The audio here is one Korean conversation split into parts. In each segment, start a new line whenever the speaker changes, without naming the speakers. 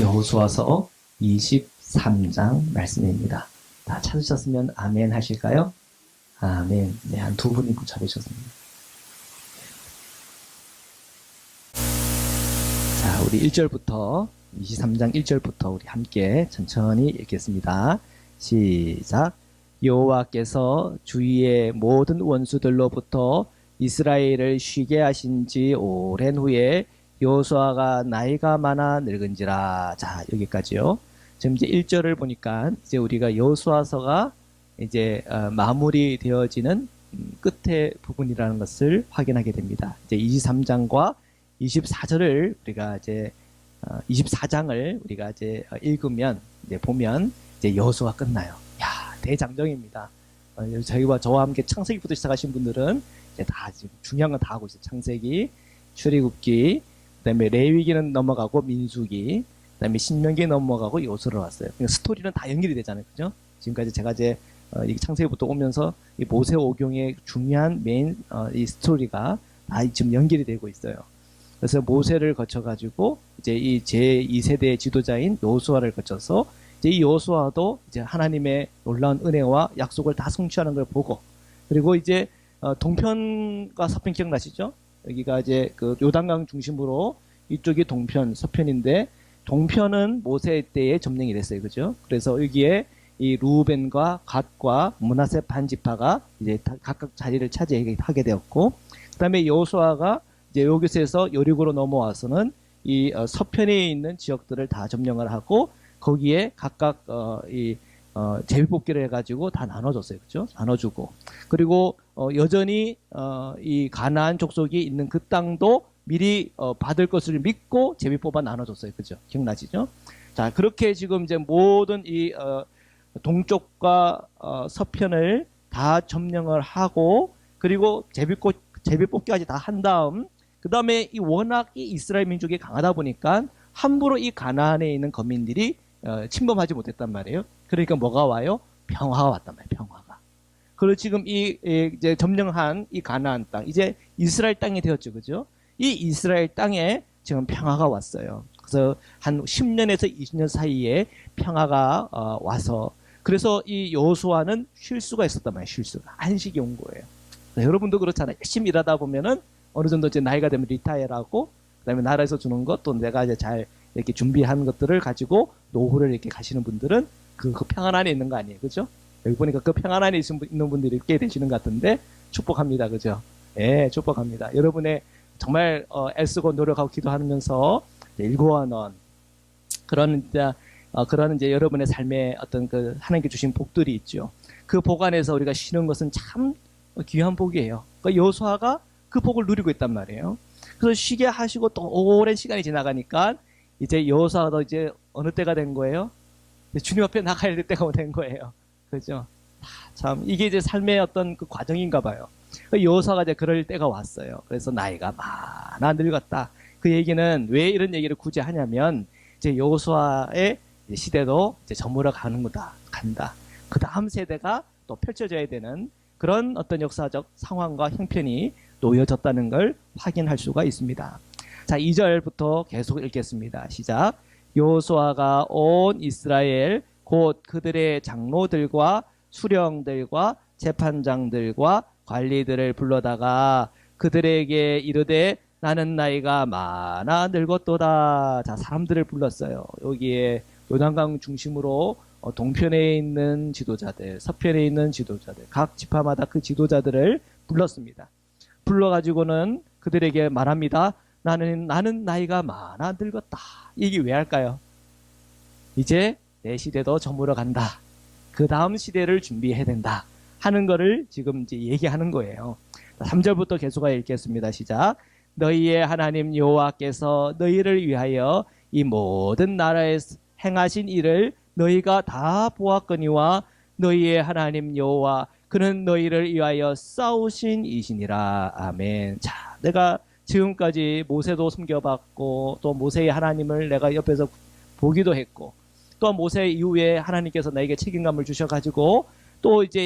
여호수아서 23장 말씀입니다. 다 찾으셨으면 아멘 하실까요? 아멘. 네, 한 두 분이 찾으셨습니다. 자, 우리 1절부터 23장 1절부터 우리 함께 천천히 읽겠습니다. 시작. 여호와께서 주위의 모든 원수들로부터 이스라엘을 쉬게 하신 지 오랜 후에 여호수아가 나이가 많아 늙은지라. 자, 여기까지요. 지금 이제 1절을 보니까 이제 우리가 여호수아서가 이제 마무리 되어지는 끝의 부분이라는 것을 확인하게 됩니다. 이제 23장과 24절을 우리가 이제 24장을 우리가 이제 읽으면 이제 보면 이제 여호수아가 끝나요. 야, 대장정입니다. 저와 함께 창세기부터 시작하신 분들은 이제 다 지금 중요한 건 다 하고 있어요. 창세기, 출애굽기, 그다음에 레위기는 넘어가고 민수기, 그다음에 신명기 넘어가고 여호수아로 왔어요. 그러니까 스토리는 다 연결이 되잖아요, 그죠? 지금까지 제가 이제 이 창세기부터 오면서 이 모세오경의 중요한 메인 이 스토리가 다 지금 연결이 되고 있어요. 그래서 모세를 거쳐가지고 이제 이 제2세대의 지도자인 여호수아를 거쳐서 이제 이 여호수아도 이제 하나님의 놀라운 은혜와 약속을 다 성취하는 걸 보고, 그리고 이제 동편과 서편 기억나시죠? 여기가 이제 그 요단강 중심으로 이쪽이 동편, 서편인데 동편은 모세 때에 점령이 됐어요, 그죠? 그래서 여기에 이 루벤과 갓과 므낫세 반 지파가 이제 각각 자리를 차지하게 되었고, 그다음에 여호수아가 이제 여기서 여리고로 넘어와서는 이 서편에 있는 지역들을 다 점령을 하고 거기에 각각 제비뽑기를 해가지고 다 나눠줬어요, 그죠? 나눠주고, 그리고 여전히 이 가나안 족속이 있는 그 땅도 미리 받을 것을 믿고 제비뽑아 나눠줬어요, 그죠? 기억나시죠? 자, 그렇게 지금 이제 모든 이 동쪽과 서편을 다 점령을 하고, 그리고 제비뽑기까지 다 한 다음, 그 다음에 이 워낙 이 이스라엘 민족이 강하다 보니까 함부로 이 가나안에 있는 거민들이 침범하지 못했단 말이에요. 그러니까 뭐가 와요? 평화가 왔단 말이에요, 평화가. 그리고 지금 이제 점령한 이 가나안 땅, 이제 이스라엘 땅이 되었죠, 그죠? 이 이스라엘 땅에 지금 평화가 왔어요. 그래서 한 10년에서 20년 사이에 평화가 와서, 그래서 이 여호수아는 쉴 수가 있었단 말이에요, 쉴 수가. 안식이 온 거예요. 여러분도 그렇잖아요. 열심히 일하다 보면은 어느 정도 이제 나이가 되면 리타이어하고, 그다음에 나라에서 주는 것, 또 내가 이제 잘 이렇게 준비한 것들을 가지고 노후를 이렇게 가시는 분들은 그 평안 안에 있는 거 아니에요, 그죠? 여기 보니까 그 평안 안에 있는 분들이 꽤 되시는 것 같은데 축복합니다, 그죠? 예, 축복합니다. 여러분의 정말 애쓰고 노력하고 기도하면서 일구어놓은 그런 이제 여러분의 삶에 어떤 그 하나님께 주신 복들이 있죠. 그 복 안에서 우리가 쉬는 것은 참 귀한 복이에요. 그러니까 여호수아가 그 복을 누리고 있단 말이에요. 그래서 쉬게 하시고 또 오랜 시간이 지나가니까 이제 여호수아도 이제 어느 때가 된 거예요? 주님 앞에 나가야 될 때가 된 거예요. 그죠? 참 이게 이제 삶의 어떤 그 과정인가 봐요. 여호수아가 이제 그럴 때가 왔어요. 그래서 나이가 많아 늙었다. 그 얘기는 왜 이런 얘기를 굳이 하냐면 이제 여호수아의 시대도 이제 저물어 가는 거다, 간다. 그 다음 세대가 또 펼쳐져야 되는 그런 어떤 역사적 상황과 형편이 놓여졌다는 걸 확인할 수가 있습니다. 자, 2절부터 계속 읽겠습니다. 시작. 여호수아가 온 이스라엘 곧 그들의 장로들과 수령들과 재판장들과 관리들을 불러다가 그들에게 이르되 나는 나이가 많아 늙었도다. 자, 사람들을 불렀어요. 여기에 요단강 중심으로 동편에 있는 지도자들, 서편에 있는 지도자들, 각 지파마다 그 지도자들을 불렀습니다. 불러가지고는 그들에게 말합니다. 나는 나이가 많아 늙었다. 이게 왜 할까요? 이제 내 시대도 저물어 간다. 그 다음 시대를 준비해야 된다. 하는 거를 지금 이제 얘기하는 거예요. 3절부터 계속 읽겠습니다. 시작. 너희의 하나님 여호와께서 너희를 위하여 이 모든 나라에 행하신 일을 너희가 다 보았거니와 너희의 하나님 여호와 그는 너희를 위하여 싸우신 이시니라. 아멘. 자, 내가 지금까지 모세도 섬겨봤고 또 모세의 하나님을 내가 옆에서 보기도 했고 또 모세 이후에 하나님께서 나에게 책임감을 주셔가지고 또 이제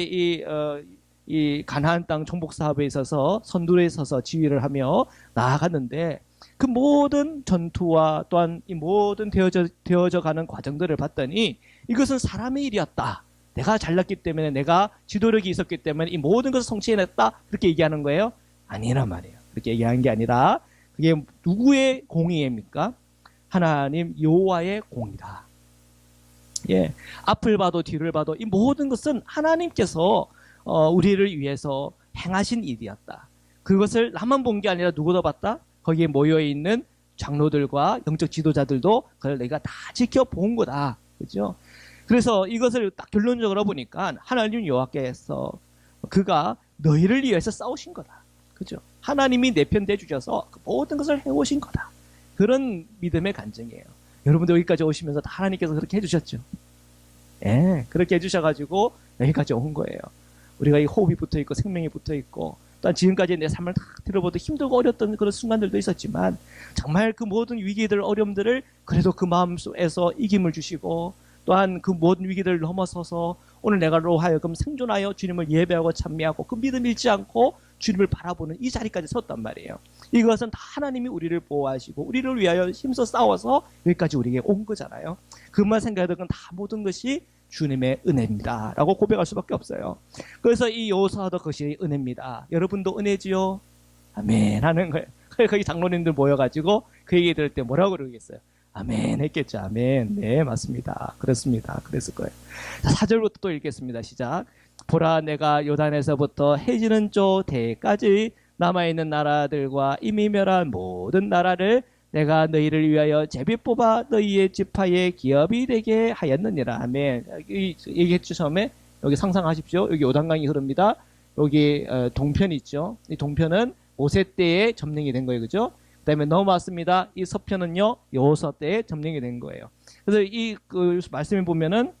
이 가나안 땅 정복 사업에 있어서 선두에 서서 지휘를 하며 나아갔는데 그 모든 전투와 또한 이 모든 되어져 가는 과정들을 봤더니 이것은 사람의 일이었다. 내가 잘났기 때문에, 내가 지도력이 있었기 때문에 이 모든 것을 성취해냈다. 그렇게 얘기하는 거예요? 아니란 말이에요. 그렇게 얘기하는 게 아니라 그게 누구의 공의입니까? 하나님 여호와의 공이다. 예, 앞을 봐도 뒤를 봐도 이 모든 것은 하나님께서 우리를 위해서 행하신 일이었다. 그것을 나만 본 게 아니라 누구도 봤다? 거기에 모여있는 장로들과 영적 지도자들도 그걸 내가 다 지켜본 거다. 그죠? 그래서 이것을 딱 결론적으로 보니까 하나님 여호와께서 그가 너희를 위해서 싸우신 거다. 그죠? 하나님이 내 편 돼주셔서 그 모든 것을 해오신 거다. 그런 믿음의 간증이에요. 여러분들 여기까지 오시면서 다 하나님께서 그렇게 해주셨죠. 예, 그렇게 해주셔가지고 여기까지 온 거예요. 우리가 이 호흡이 붙어있고 생명이 붙어있고 또한 지금까지 내 삶을 다 들어보도 힘들고 어렸던 그런 순간들도 있었지만 정말 그 모든 위기들, 어려움들을 그래도 그 마음속에서 이김을 주시고 또한 그 모든 위기들을 넘어서서 오늘 내가로 하여금 생존하여 주님을 예배하고 찬미하고 그 믿음 잃지 않고 주님을 바라보는 이 자리까지 섰단 말이에요. 이것은 다 하나님이 우리를 보호하시고 우리를 위하여 힘써 싸워서 여기까지 우리에게 온 거잖아요. 그만 생각해도 다 모든 것이 주님의 은혜입니다 라고 고백할 수밖에 없어요. 그래서 이 여호수아도 그것이 은혜입니다. 여러분도 은혜지요? 아멘 하는 거예요. 거기 장로님들 모여가지고 그 얘기 들을 때 뭐라고 그러겠어요? 아멘 했겠죠. 아멘. 네, 맞습니다. 그렇습니다. 그랬을 거예요. 4절부터 또 읽겠습니다. 시작. 보라, 내가 요단에서부터 해지는 쪽 대까지 남아있는 나라들과 이미 멸한 모든 나라를 내가 너희를 위하여 제비 뽑아 너희의 지파의 기업이 되게 하였느니라. 아멘. 얘기했죠, 처음에. 여기 상상하십시오. 여기 요단강이 흐릅니다. 여기 동편이 있죠. 이 동편은 모세 때에 점령이 된 거예요. 그죠? 그 다음에 넘어왔습니다. 이 서편은요, 여호수아 때에 점령이 된 거예요. 그래서 그 말씀에 보면은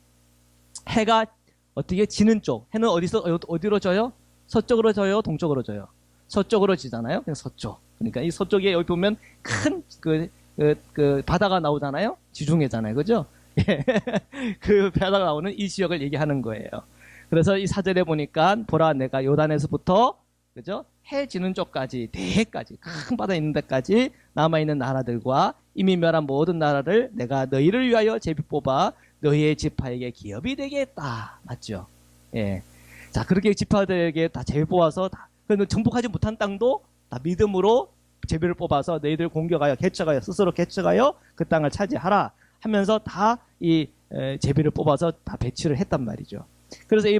해가 어떻게 지는 쪽, 해는 어디로 져요? 서쪽으로 져요? 동쪽으로 져요? 서쪽으로 지잖아요? 그냥 서쪽. 그러니까 이 서쪽에 여기 보면 큰 그 바다가 나오잖아요? 지중해잖아요. 그죠? 예. 그 바다가 나오는 이 지역을 얘기하는 거예요. 그래서 이 4절에 보니까 보라, 내가 요단에서부터 그죠? 해 지는 쪽까지, 대해까지, 큰 바다 있는 데까지 남아있는 나라들과 이미 멸한 모든 나라를 내가 너희를 위하여 제비 뽑아 너희의 지파에게 기업이 되게 했다. 맞죠? 예. 자, 그렇게 지파들에게 다 제비 뽑아서 다, 정복하지 못한 땅도 다 믿음으로 제비를 뽑아서 너희들 공격하여 개척하여 스스로 개척하여 그 땅을 차지하라 하면서 다 이 제비를 뽑아서 다 배치를 했단 말이죠. 그래서 이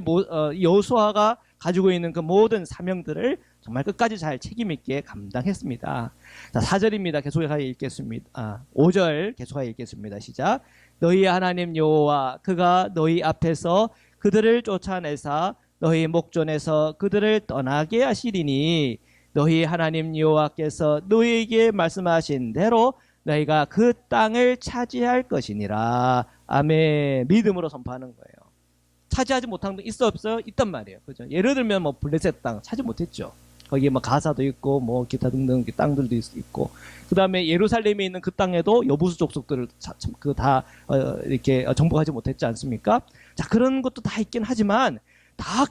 여호수아가 가지고 있는 그 모든 사명들을 정말 끝까지 잘 책임있게 감당했습니다. 자, 4절입니다. 계속해서 읽겠습니다. 5절 계속해서 읽겠습니다. 시작. 너희 하나님 여호와 그가 너희 앞에서 그들을 쫓아내사 너희 목전에서 그들을 떠나게 하시리니 너희 하나님 여호와께서 너희에게 말씀하신 대로 너희가 그 땅을 차지할 것이니라. 아멘. 믿음으로 선포하는 거예요. 차지하지 못한 거 있어 없어요? 있단 말이에요. 그죠? 예를 들면 뭐 블레셋 땅 차지 못했죠. 거기에 뭐 가사도 있고 뭐 기타 등등 땅들도 있고 그 다음에 예루살렘에 있는 그 땅에도 여부수 족속들을 다 이렇게 정복하지 못했지 않습니까? 자, 그런 것도 다 있긴 하지만 다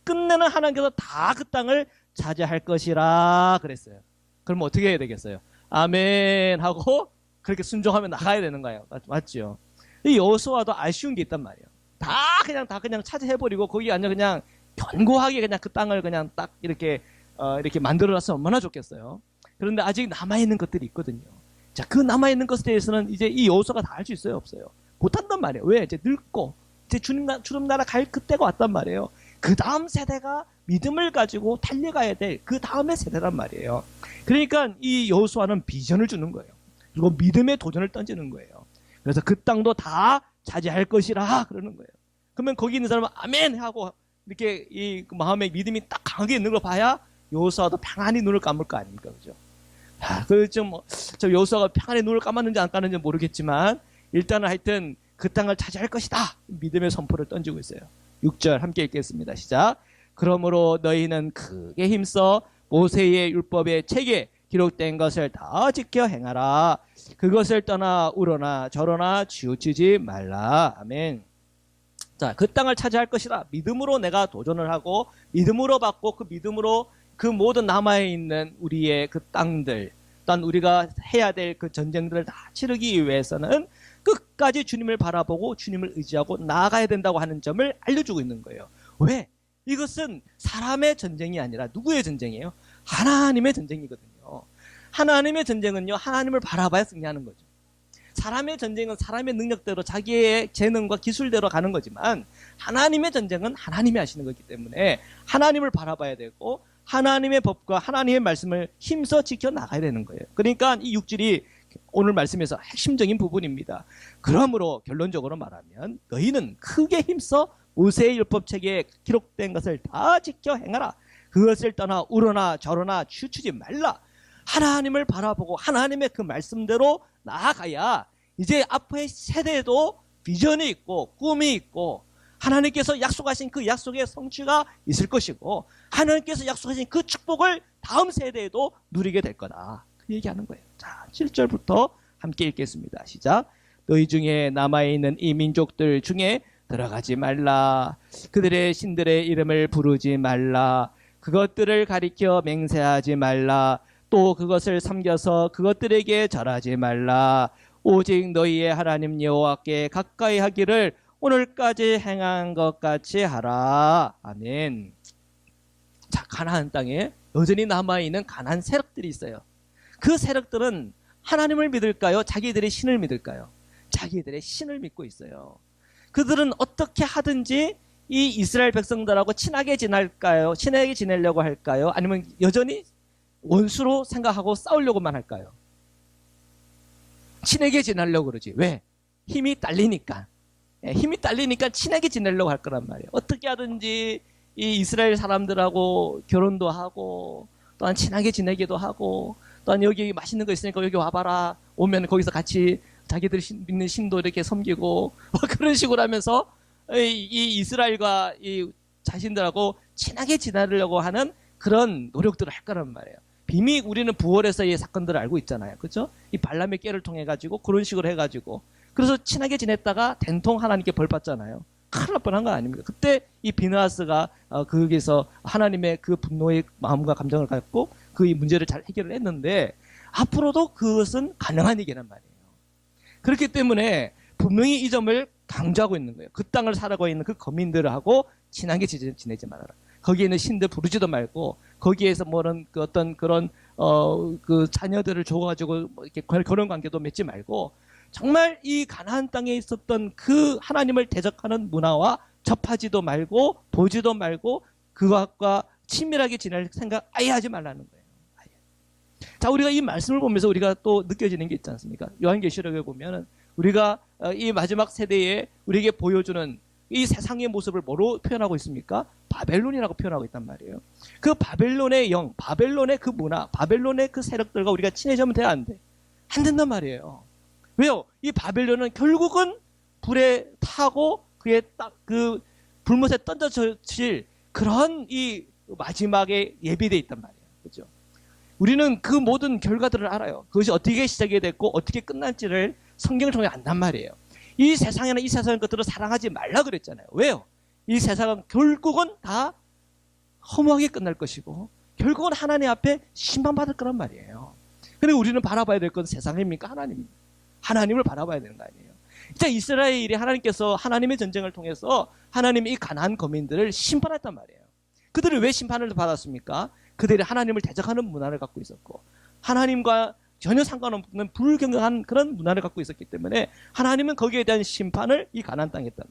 끝내는 하나님께서 다 그 땅을 차지할 것이라 그랬어요. 그러면 어떻게 해야 되겠어요? 아멘 하고 그렇게 순종하면 나가야 되는 거예요. 맞죠? 이 여호수아도 아쉬운 게 있단 말이에요. 다 그냥 차지해버리고 거기 아니라 그냥 견고하게 그냥 그 땅을 그냥 딱 이렇게 만들어놨으면 얼마나 좋겠어요. 그런데 아직 남아있는 것들이 있거든요. 자, 그 남아있는 것에 대해서는 이제 이 여호수아가 다 할 수 있어요, 없어요? 못한단 말이에요. 왜? 이제 늙고 이제 주님 나라 갈 그때가 왔단 말이에요. 그 다음 세대가 믿음을 가지고 달려가야 될 그 다음의 세대란 말이에요. 그러니까 이 여호수아는 비전을 주는 거예요. 그리고 믿음의 도전을 던지는 거예요. 그래서 그 땅도 다 차지할 것이라 그러는 거예요. 그러면 거기 있는 사람은 아멘 하고 이렇게 이 마음의 믿음이 딱 강하게 있는 걸 봐야 여호수아도 평안히 눈을 감을 거 아닙니까, 그죠? 저 여호수아가 평안히 눈을 감았는지 안 감았는지 모르겠지만 일단은 하여튼 그 땅을 차지할 것이다. 믿음의 선포를 던지고 있어요. 6절 함께 읽겠습니다. 시작. 그러므로 너희는 크게 힘써 모세의 율법의 책에 기록된 것을 다 지켜 행하라. 그것을 떠나 우러나 저러나 치우치지 말라. 아멘. 자, 그 땅을 차지할 것이다. 믿음으로 내가 도전을 하고 믿음으로 받고 그 믿음으로 그 모든 남아있는 우리의 그 땅들 또한 우리가 해야 될 그 전쟁들을 다 치르기 위해서는 끝까지 주님을 바라보고 주님을 의지하고 나아가야 된다고 하는 점을 알려주고 있는 거예요. 왜? 이것은 사람의 전쟁이 아니라 누구의 전쟁이에요? 하나님의 전쟁이거든요. 하나님의 전쟁은요, 하나님을 바라봐야 승리하는 거죠. 사람의 전쟁은 사람의 능력대로 자기의 재능과 기술대로 가는 거지만 하나님의 전쟁은 하나님이 하시는 거기 때문에 하나님을 바라봐야 되고 하나님의 법과 하나님의 말씀을 힘써 지켜나가야 되는 거예요. 그러니까 이 6절이 오늘 말씀에서 핵심적인 부분입니다. 그러므로 결론적으로 말하면 너희는 크게 힘써 모세의 율법책에 기록된 것을 다 지켜 행하라. 그것을 떠나 우러나 저러나 치우치지 말라. 하나님을 바라보고 하나님의 그 말씀대로 나아가야 이제 앞의 세대에도 비전이 있고 꿈이 있고 하나님께서 약속하신 그 약속의 성취가 있을 것이고 하나님께서 약속하신 그 축복을 다음 세대에도 누리게 될 거다. 그 얘기하는 거예요. 자, 7절부터 함께 읽겠습니다. 시작. 너희 중에 남아있는 이 민족들 중에 들어가지 말라. 그들의 신들의 이름을 부르지 말라. 그것들을 가리켜 맹세하지 말라. 또 그것을 섬겨서 그것들에게 절하지 말라. 오직 너희의 하나님 여호와께 가까이 하기를 오늘까지 행한 것 같이 하라. 아멘. 자, 가나안 땅에 여전히 남아있는 가나안 세력들이 있어요. 그 세력들은 하나님을 믿을까요? 자기들의 신을 믿을까요? 자기들의 신을 믿고 있어요. 그들은 어떻게 하든지 이 이스라엘 백성들하고 친하게 지낼까요? 친하게 지내려고 할까요? 아니면 여전히 원수로 생각하고 싸우려고만 할까요? 친하게 지내려고 그러지. 왜? 힘이 딸리니까. 힘이 딸리니까 친하게 지내려고 할 거란 말이에요. 어떻게 하든지 이 이스라엘 사람들하고 결혼도 하고 또한 친하게 지내기도 하고 또한 여기 맛있는 거 있으니까 여기 와봐라. 오면 거기서 같이 자기들이 믿는 신도 이렇게 섬기고 그런 식으로 하면서 이 이스라엘과 이 자신들하고 친하게 지내려고 하는 그런 노력들을 할 거란 말이에요. 이미 우리는 부월에서의 사건들을 알고 있잖아요. 그렇죠? 이 발람의 깨를 통해 가지고 그런 식으로 해가지고 그래서 친하게 지냈다가 된통 하나님께 벌 받잖아요. 큰일 날 뻔한 거 아닙니까? 그때 이 비느하스가 거기서 하나님의 그 분노의 마음과 감정을 갖고 그 문제를 잘 해결을 했는데 앞으로도 그것은 가능한 얘기란 말이에요. 그렇기 때문에 분명히 이 점을 강조하고 있는 거예요. 그 땅을 살아가고 있는 그 거민들하고 친하게 지내지 말아라. 거기에 있는 신들 부르지도 말고 거기에서 뭐는 그 어떤 그런 그 자녀들을 줘가지고 뭐 이렇게 그런 관계도 맺지 말고 정말 이 가나안 땅에 있었던 그 하나님을 대적하는 문화와 접하지도 말고 보지도 말고 그것과 친밀하게 지낼 생각 아예 하지 말라는 거예요. 아예. 자, 우리가 이 말씀을 보면서 우리가 또 느껴지는 게 있지 않습니까? 요한계시록에 보면은 우리가 이 마지막 세대에 우리에게 보여주는 이 세상의 모습을 뭐로 표현하고 있습니까? 바벨론이라고 표현하고 있단 말이에요. 그 바벨론의 영, 바벨론의 그 문화, 바벨론의 그 세력들과 우리가 친해지면 돼, 안 돼? 안 된단 말이에요. 왜요? 이 바벨론은 결국은 불에 타고 그의 딱 그 불못에 던져질 그런 이 마지막에 예비되어 있단 말이에요. 그죠? 우리는 그 모든 결과들을 알아요. 그것이 어떻게 시작이 됐고 어떻게 끝날지를 성경을 통해 안단 말이에요. 이 세상에는 이 세상의 것들을 사랑하지 말라 그랬잖아요. 왜요? 이 세상은 결국은 다 허무하게 끝날 것이고 결국은 하나님 앞에 심판받을 거란 말이에요. 그리고 우리는 바라봐야 될 건 세상입니까? 하나님입니까? 하나님을 바라봐야 되는 거 아니에요. 이제 이스라엘이 하나님께서 하나님의 전쟁을 통해서 하나님이 이 가나안 거민들을 심판했단 말이에요. 그들이 왜 심판을 받았습니까? 그들이 하나님을 대적하는 문화를 갖고 있었고 하나님과 전혀 상관없는 불경한 그런 문화를 갖고 있었기 때문에 하나님은 거기에 대한 심판을 이 가나안 땅에 했다.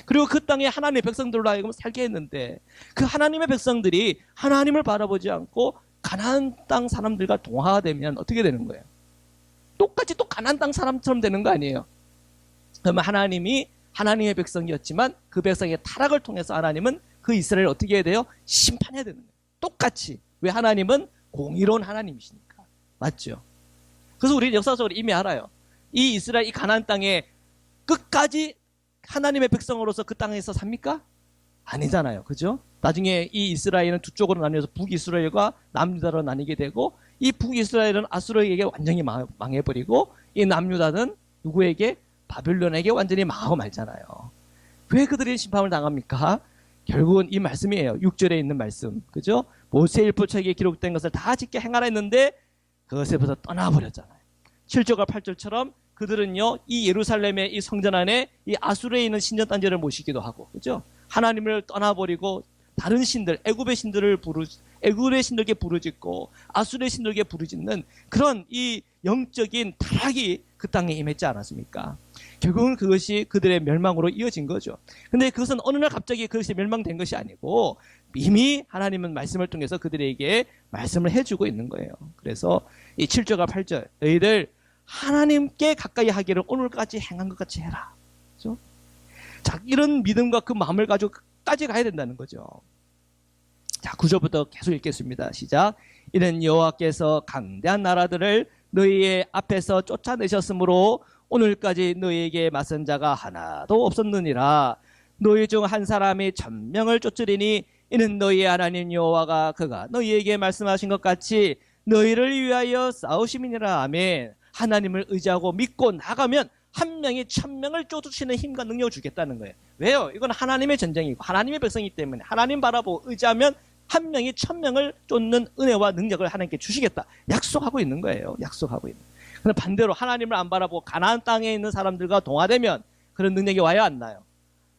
그리고 그 땅에 하나님의 백성들로 하여금 살게 했는데 그 하나님의 백성들이 하나님을 바라보지 않고 가나안 땅 사람들과 동화되면 어떻게 되는 거예요? 똑같이 또 가나안 땅 사람처럼 되는 거 아니에요? 그러면 하나님이 하나님의 백성이었지만 그 백성의 타락을 통해서 하나님은 그 이스라엘을 어떻게 해야 돼요? 심판해야 되는 거예요. 똑같이. 왜? 하나님은 공의로운 하나님이시니까. 맞죠? 그래서 우리는 역사적으로 이미 알아요. 이 이스라엘, 이 가나안 땅에 끝까지 하나님의 백성으로서 그 땅에서 삽니까? 아니잖아요. 그죠? 나중에 이 이스라엘은 두 쪽으로 나뉘어서 북이스라엘과 남유다로 나뉘게 되고 이 북이스라엘은 아수르에게 완전히 망해버리고 이 남유다는 누구에게? 바벨론에게 완전히 망하고 말잖아요. 왜 그들이 심판을 당합니까? 결국은 이 말씀이에요. 6절에 있는 말씀. 그죠? 모세의 율법책에 기록된 것을 다 지켜 행하라 했는데 그것에부터 떠나버렸잖아요. 7절과 8절처럼 그들은요, 이 예루살렘의 이 성전 안에 이 아수르에 있는 신전 단지를 모시기도 하고, 그죠? 하나님을 떠나버리고 다른 신들, 애굽의 신들께 부르짖고 아수르의 신들께 부르짖는 그런 이 영적인 타락이 그 땅에 임했지 않았습니까? 결국은 그것이 그들의 멸망으로 이어진 거죠. 근데 그것은 어느 날 갑자기 그것이 멸망된 것이 아니고 이미 하나님은 말씀을 통해서 그들에게 말씀을 해주고 있는 거예요. 그래서 이 7절과 8절, 너희들 하나님께 가까이 하기를 오늘까지 행한 것 같이 해라. 그렇죠? 자, 이런 믿음과 그 마음을 가지고 끝까지 가야 된다는 거죠. 자, 9절부터 계속 읽겠습니다. 시작. 이는 여호와께서 강대한 나라들을 너희의 앞에서 쫓아내셨으므로 오늘까지 너희에게 맞선 자가 하나도 없었느니라. 너희 중 한 사람이 1000명을 쫓으리니 이는 너희의 하나님 여호와가 그가 너희에게 말씀하신 것 같이 너희를 위하여 싸우심이니라. 아멘. 하나님을 의지하고 믿고 나가면 한 명이 1000명을 쫓으시는 힘과 능력을 주겠다는 거예요. 왜요? 이건 하나님의 전쟁이고 하나님의 백성이기 때문에 하나님 바라보고 의지하면 한 명이 1000명을 쫓는 은혜와 능력을 하나님께 주시겠다. 약속하고 있는 거예요. 약속하고 있는. 그런데 반대로 하나님을 안 바라보고 가나안 땅에 있는 사람들과 동화되면 그런 능력이 와요, 안 나요?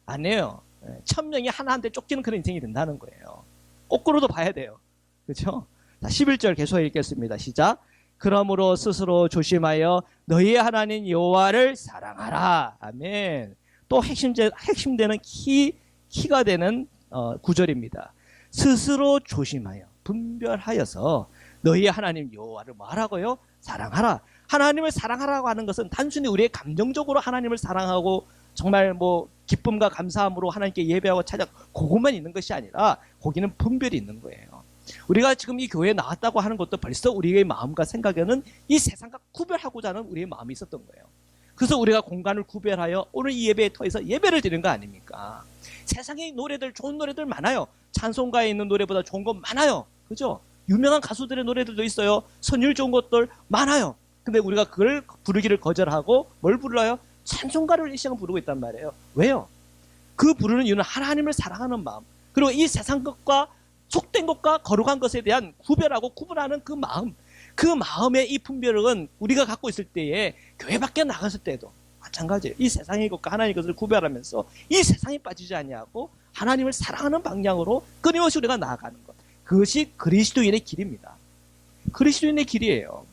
안 해요. 1000명이 하나한테 쫓기는 그런 인생이 된다는 거예요. 거꾸로도 봐야 돼요. 그렇죠? 자, 11절 계속 읽겠습니다. 시작. 그러므로 스스로 조심하여 너희의 하나님 여호와를 사랑하라. 아멘. 또 핵심되는 키가 되는 구절입니다. 스스로 조심하여 분별하여서 너희의 하나님 여호와를 뭐하라고요? 사랑하라. 하나님을 사랑하라고 하는 것은 단순히 우리의 감정적으로 하나님을 사랑하고 정말 뭐 기쁨과 감사함으로 하나님께 예배하고 찾아 그것만 있는 것이 아니라 거기는 분별이 있는 거예요. 우리가 지금 이 교회에 나왔다고 하는 것도 벌써 우리의 마음과 생각에는 이 세상과 구별하고자 하는 우리의 마음이 있었던 거예요. 그래서 우리가 공간을 구별하여 오늘 이 예배에 터해서 예배를 드리는 거 아닙니까? 세상에 노래들, 좋은 노래들 많아요. 찬송가에 있는 노래보다 좋은 거 많아요. 그죠? 유명한 가수들의 노래들도 있어요. 선율 좋은 것들 많아요. 근데 우리가 그걸 부르기를 거절하고 뭘 불러요? 찬송가를 이 시간 부르고 있단 말이에요. 왜요? 그 부르는 이유는 하나님을 사랑하는 마음, 그리고 이 세상 것과 속된 것과 거룩한 것에 대한 구별하고 구분하는 그 마음, 그 마음의 이 분별은 우리가 갖고 있을 때에 교회 밖에 나갔을 때도 마찬가지예요. 이 세상의 것과 하나님의 것을 구별하면서 이 세상에 빠지지 아니하고 하나님을 사랑하는 방향으로 끊임없이 우리가 나아가는 것, 그것이 그리스도인의 길입니다. 그리스도인의 길이에요.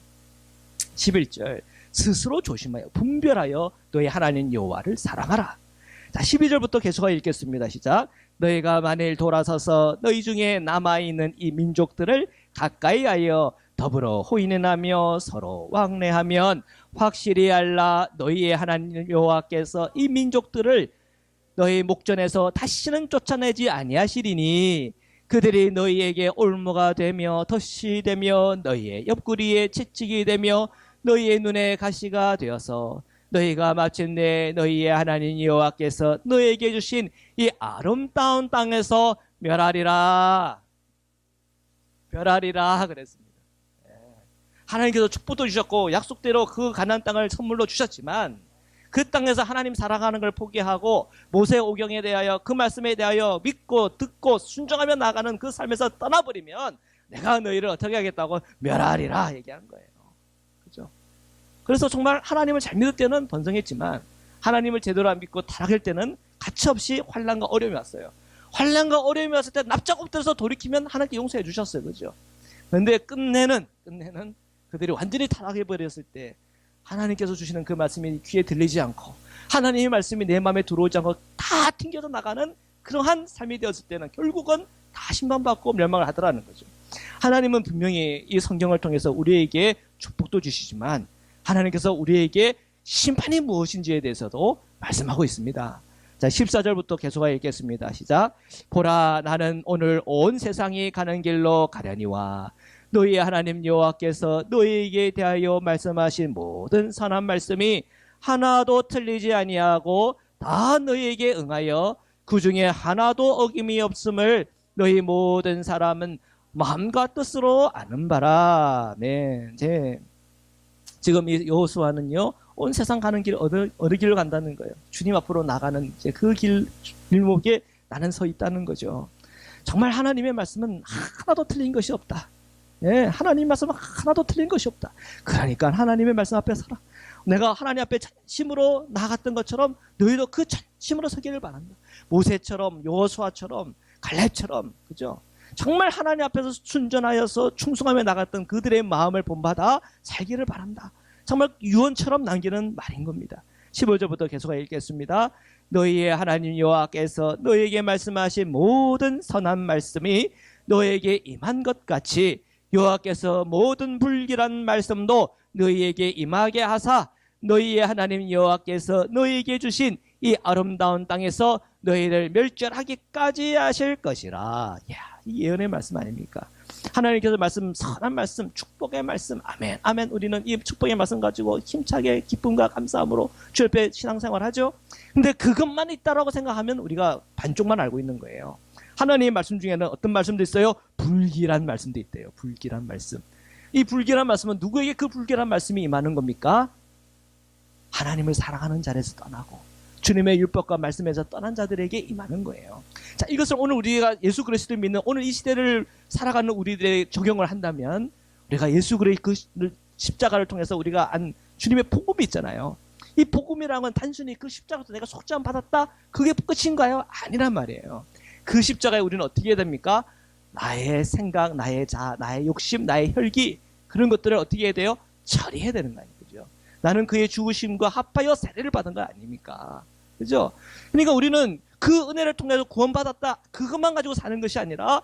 11절, 스스로 조심하여 분별하여 너희 하나님 여호와를 사랑하라. 자, 12절부터 계속 읽겠습니다. 시작. 너희가 만일 돌아서서 너희 중에 남아있는 이 민족들을 가까이 하여 더불어 호인하며 서로 왕래하면 확실히 알라. 너희의 하나님 여호와께서 이 민족들을 너희 목전에서 다시는 쫓아내지 아니하시리니 그들이 너희에게 올무가 되며 덫이 되며 너희의 옆구리에 채찍이 되며 너희의 눈에 가시가 되어서 너희가 마침내 너희의 하나님 여호와께서 너희에게 주신 이 아름다운 땅에서 멸하리라. 멸하리라 그랬습니다. 하나님께서 축복도 주셨고 약속대로 그 가나안 땅을 선물로 주셨지만 그 땅에서 하나님 사랑하는 걸 포기하고 모세 오경에 대하여 그 말씀에 대하여 믿고 듣고 순종하며 나가는 그 삶에서 떠나버리면 내가 너희를 어떻게 하겠다고 멸하리라 얘기한 거예요. 그죠? 그래서 정말 하나님을 잘 믿을 때는 번성했지만 하나님을 제대로 안 믿고 타락할 때는 가차없이 환난과 어려움이 왔어요. 환난과 어려움이 왔을 때 납작 엎드려서 돌이키면 하나님께 용서해 주셨어요. 그죠? 그런데 끝내는 그들이 완전히 타락해버렸을 때 하나님께서 주시는 그 말씀이 귀에 들리지 않고 하나님의 말씀이 내 마음에 들어오지 않고 다 튕겨져 나가는 그러한 삶이 되었을 때는 결국은 다 심판받고 멸망을 하더라는 거죠. 하나님은 분명히 이 성경을 통해서 우리에게 축복도 주시지만 하나님께서 우리에게 심판이 무엇인지에 대해서도 말씀하고 있습니다. 자, 14절부터 계속하여 읽겠습니다. 시작. 보라, 나는 오늘 온 세상이 가는 길로 가려니와 너희의 하나님 여호와께서 너희에게 대하여 말씀하신 모든 선한 말씀이 하나도 틀리지 아니하고 다 너희에게 응하여 그 중에 하나도 어김이 없음을 너희 모든 사람은 마음과 뜻으로 아는 바라. 네, 지금 이 여호수아는요 온 세상 가는 길 어느 길로 간다는 거예요. 주님 앞으로 나가는 이제 그 길목에 나는 서 있다는 거죠. 정말 하나님의 말씀은 하나도 틀린 것이 없다. 예, 하나님 말씀 하나도 틀린 것이 없다. 그러니까 하나님의 말씀 앞에 서라. 내가 하나님 앞에 전심으로 나아갔던 것처럼 너희도 그 전심으로 서기를 바란다. 모세처럼, 여호수아처럼, 갈렙처럼, 그죠? 정말 하나님 앞에서 순전하여서 충성하며 나갔던 그들의 마음을 본받아 살기를 바란다. 정말 유언처럼 남기는 말인 겁니다. 15절부터 계속 읽겠습니다. 너희의 하나님 여호와께서 너희에게 말씀하신 모든 선한 말씀이 너희에게 임한 것 같이 여호와께서 모든 불길한 말씀도 너희에게 임하게 하사 너희의 하나님 여호와께서 너희에게 주신 이 아름다운 땅에서 너희를 멸절하기까지 하실 것이라. 이야, 이 예언의 말씀 아닙니까? 하나님께서 말씀, 선한 말씀, 축복의 말씀, 아멘, 아멘. 우리는 이 축복의 말씀 가지고 힘차게 기쁨과 감사함으로 주 옆에 신앙생활 하죠. 근데 그것만 있다라고 생각하면 우리가 반쪽만 알고 있는 거예요. 하나님의 말씀 중에는 어떤 말씀도 있어요? 불길한 말씀도 있대요. 불길한 말씀. 이 불길한 말씀은 누구에게 그 불길한 말씀이 임하는 겁니까? 하나님을 사랑하는 자리에서 떠나고 주님의 율법과 말씀에서 떠난 자들에게 임하는 거예요. 자, 이것을 오늘 우리가 예수 그리스도를 믿는 오늘 이 시대를 살아가는 우리들의 적용을 한다면 우리가 예수 그리스도의 십자가를 통해서 우리가 안 주님의 복음이 있잖아요. 이 복음이라는 건 단순히 그 십자가에서 내가 속죄함 받았다 그게 끝인가요? 아니란 말이에요. 그 십자가에 우리는 어떻게 해야 됩니까? 나의 생각, 나의 자아, 나의 욕심, 나의 혈기 그런 것들을 어떻게 해야 돼요? 처리해야 되는 거 아니에요. 그죠? 나는 그의 죽으심과 합하여 세례를 받은 거 아닙니까? 그죠? 그러니까 우리는 그 은혜를 통해서 구원받았다 그것만 가지고 사는 것이 아니라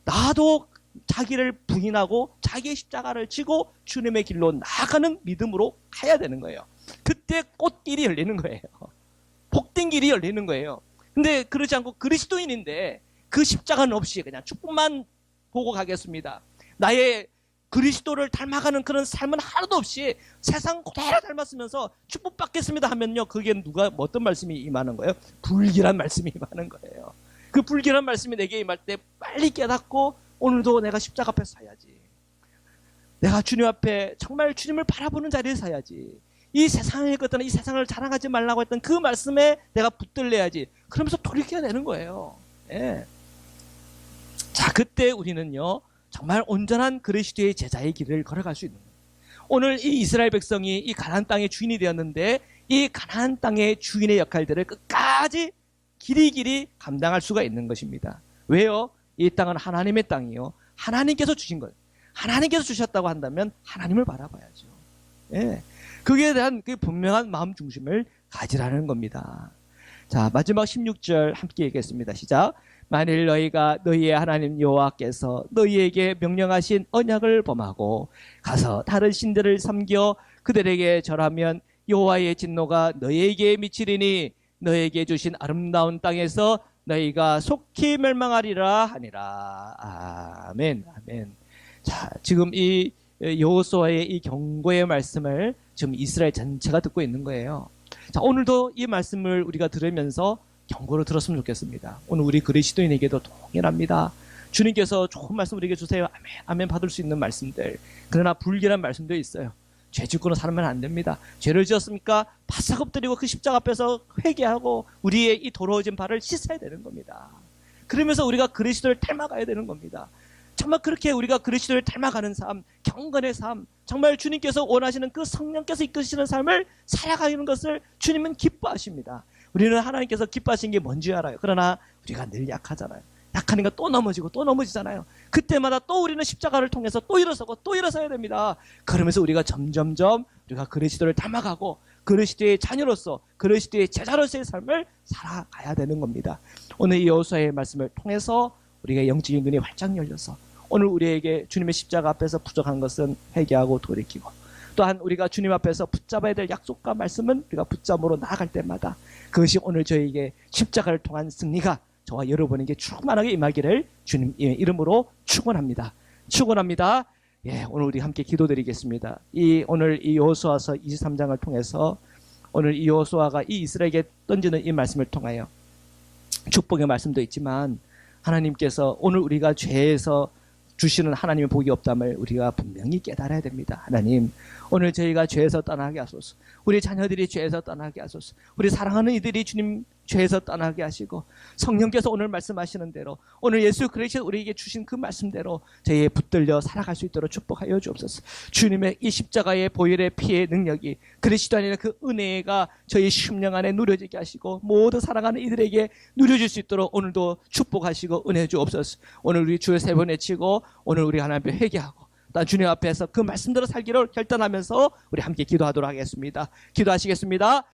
나도 자기를 부인하고 자기의 십자가를 지고 주님의 길로 나아가는 믿음으로 가야 되는 거예요. 그때 꽃길이 열리는 거예요. 복된 길이 열리는 거예요. 근데 그러지 않고 그리스도인인데 그 십자가는 없이 그냥 축복만 보고 가겠습니다. 나의 그리스도를 닮아가는 그런 삶은 하나도 없이 세상 그대로 닮았으면서 축복받겠습니다 하면요. 그게 누가 어떤 말씀이 임하는 거예요? 불길한 말씀이 임하는 거예요. 그 불길한 말씀이 내게 임할 때 빨리 깨닫고 오늘도 내가 십자가 앞에 서야지. 내가 주님 앞에 정말 주님을 바라보는 자리에 서야지. 이 세상의 것들은 이 세상을 자랑하지 말라고 했던 그 말씀에 내가 붙들려야지. 그러면서 돌이켜야 되는 거예요. 예. 자, 그때 우리는요. 정말 온전한 그리스도의 제자의 길을 걸어갈 수 있는 거예요. 오늘 이 이스라엘 백성이 이 가나안 땅의 주인이 되었는데 이 가나안 땅의 주인의 역할들을 끝까지 길이길이 감당할 수가 있는 것입니다. 왜요? 이 땅은 하나님의 땅이요. 하나님께서 주신 거예요. 하나님께서 주셨다고 한다면 하나님을 바라봐야죠. 예. 그에 대한 그 분명한 마음 중심을 가지라는 겁니다. 자, 마지막 16절 함께 읽겠습니다. 시작. 만일 너희가 너희의 하나님 여호와께서 너희에게 명령하신 언약을 범하고 가서 다른 신들을 섬겨 그들에게 절하면 여호와의 진노가 너희에게 미치리니 너희에게 주신 아름다운 땅에서 너희가 속히 멸망하리라 하니라. 아멘, 아멘. 자, 지금 이 여호수아의 이 경고의 말씀을 지금 이스라엘 전체가 듣고 있는 거예요. 자, 오늘도 이 말씀을 우리가 들으면서 경고를 들었으면 좋겠습니다. 오늘 우리 그리스도인에게도 동일합니다. 주님께서 좋은 말씀 우리에게 주세요. 아멘, 아멘 받을 수 있는 말씀들. 그러나 불길한 말씀도 있어요. 죄 짓고는 살면 안 됩니다. 죄를 지었습니까? 바싹 엎드리고 그 십자가 앞에서 회개하고 우리의 이 더러워진 발을 씻어야 되는 겁니다. 그러면서 우리가 그리스도를 닮아가야 되는 겁니다. 정말 그렇게 우리가 그리스도를 닮아가는 삶, 경건의 삶, 정말 주님께서 원하시는 그 성령께서 이끄시는 삶을 살아가는 것을 주님은 기뻐하십니다. 우리는 하나님께서 기뻐하신 게 뭔지 알아요. 그러나 우리가 늘 약하잖아요. 약하니까 또 넘어지고 또 넘어지잖아요. 그때마다 또 우리는 십자가를 통해서 또 일어서고 또 일어서야 됩니다. 그러면서 우리가 점점점 우리가 그리스도를 닮아가고 그리스도의 자녀로서 그리스도의 제자로서의 삶을 살아가야 되는 겁니다. 오늘 이 여호수아의 말씀을 통해서 우리가 영적인 눈이 활짝 열려서 오늘 우리에게 주님의 십자가 앞에서 부족한 것은 회개하고 돌이키고 또한 우리가 주님 앞에서 붙잡아야 될 약속과 말씀은 우리가 붙잡으로 나아갈 때마다 그것이 오늘 저희에게 십자가를 통한 승리가 저와 여러분에게 충만하게 임하기를 주님 이름으로 축원합니다. 축원합니다. 예, 오늘 우리 함께 기도드리겠습니다. 오늘 이 여호수아서 23장을 통해서 오늘 이 여호수아가 이 이스라엘에게 던지는 이 말씀을 통하여 축복의 말씀도 있지만 하나님께서 오늘 우리가 죄에서 주시는 하나님의 복이 없담을 우리가 분명히 깨달아야 됩니다. 하나님, 오늘 저희가 죄에서 떠나게 하소서. 우리 자녀들이 죄에서 떠나게 하소서. 우리 사랑하는 이들이 주님 죄에서 떠나게 하시고 성령께서 오늘 말씀하시는 대로 오늘 예수 그리스도 우리에게 주신 그 말씀대로 저희의 붙들려 살아갈 수 있도록 축복하여 주옵소서. 주님의 이 십자가의 보혈의 피의 능력이 그리스도 안에 그 은혜가 저희 심령 안에 누려지게 하시고 모두 사랑하는 이들에게 누려질 수 있도록 오늘도 축복하시고 은혜 주옵소서. 오늘 우리 주여 세 번 외치고 오늘 우리 하나님 앞에 회개하고 난 주님 앞에서 그 말씀대로 살기를 결단하면서 우리 함께 기도하도록 하겠습니다. 기도하시겠습니다.